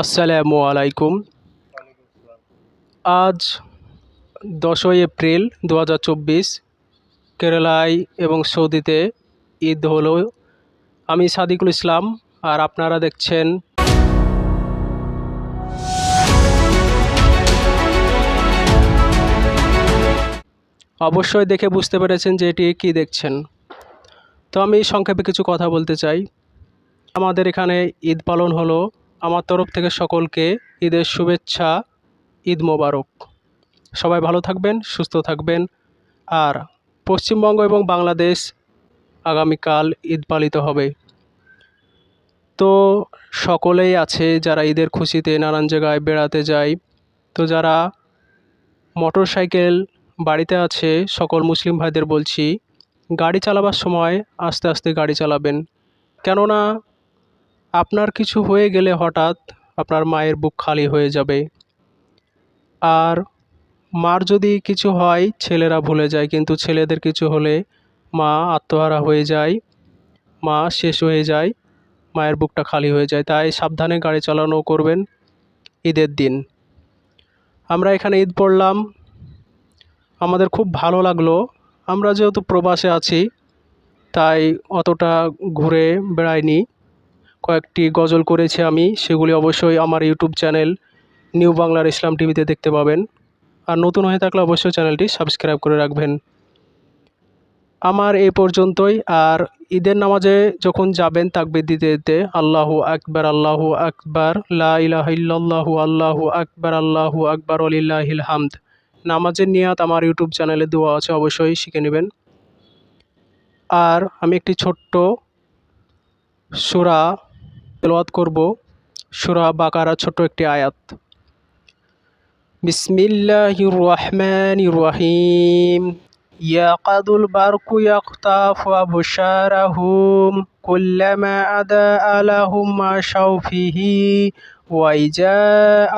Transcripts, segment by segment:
আসসালামু আলাইকুম। আজ 10ই এপ্রিল 2024 কেরালায় এবং সৌদিতে ঈদ হলো। আমি সাদিকুল ইসলাম আর আপনারা দেখছেন অবশ্যই দেখে বুঝতে পেরেছেন যে এটি কী দেখছেন। তো আমি সংক্ষেপে কিছু কথা বলতে চাই। আমাদের এখানে ঈদ পালন হলো। আমার তরফ থেকে সকলকে ঈদের শুভেচ্ছা, ঈদ মোবারক। সবাই ভালো থাকবেন, সুস্থ থাকবেন। আর পশ্চিমবঙ্গ এবং বাংলাদেশ আগামীকাল ঈদ পালিত হবে। তো সকলেই আছে যারা ঈদের খুশিতে নানান জায়গায় বেড়াতে যায়। তো যারা মোটর সাইকেল বাড়িতে আছে সকল মুসলিম ভাইদের বলছি, গাড়ি চালাবার সময় আস্তে আস্তে গাড়ি চালাবেন। কেননা আপনার কিছু হয়ে গেলে হঠাৎ আপনার মায়ের বুক খালি হয়ে যাবে। আর মার যদি কিছু হয় ছেলেরা ভুলে যায়, কিন্তু ছেলেদের কিছু হলে মা আত্মহারা হয়ে যায়, মা শেষ হয়ে যায়, মায়ের বুকটা খালি হয়ে যায়। তাই সাবধানে গাড়ি চালানো করবেন ঈদের দিন। আমরা এখানে ঈদ পড়লাম, আমাদের খুব ভালো লাগলো। আমরা যেহেতু প্রবাসে আছি তাই অতটা ঘুরে বেড়াইনি। কয়েকটি গজল করেছি আমি, সেগুলি অবশ্যই আমার ইউটিউব চ্যানেল নিউ বাংলার ইসলাম টিভিতে দেখতে পাবেন। আর নতুন হয়ে থাকলে অবশ্যই চ্যানেলটি সাবস্ক্রাইব করে রাখবেন। আমার এই পর্যন্তই। আর ঈদের নামাজে যখন যাবেন তাকবীর দিতে দিতে আল্লাহু আকবার, আল্লাহু আকবার, লা ইলাহা ইল্লাল্লাহু, আল্লাহু আকবার, আল্লাহু আকবার, ওয়ালিল্লাহিল হামদ। নামাজের নিয়াত আমার ইউটিউব চ্যানেলে দেওয়া আছে, অবশ্যই শিখে নেবেন। আর আমি একটি ছোট্ট সূরা তেলাওয়াত করব, সূরা বাকারা ছোট্ট একটি আয়াত। বিসমিল্লাহির রহমানির রহিম। ইয়াকাদুল বারকু ইয়াখতাফু আবসারাহুম কুল্লামা আদাআ লাহুম মাশাউ ফিহি ওয়া ইজা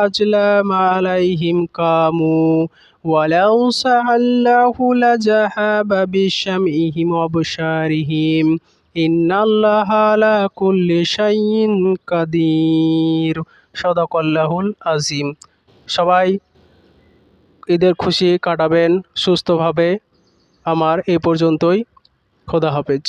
আজলামা আলাইহিম কামু ওয়ালাউ সাআল্লাহু লাযাহাবা বিশামইহিম ওয়া আবসারিহিম ইন্নাল্লাহা আলা কুল্লি শাইইন কাদির। সাদাকাল্লাহুল আযীম। সবাই ঈদের খুশি কাটাবেন সুস্থভাবে। আমার এই পর্যন্তই। খোদা হাফেজ।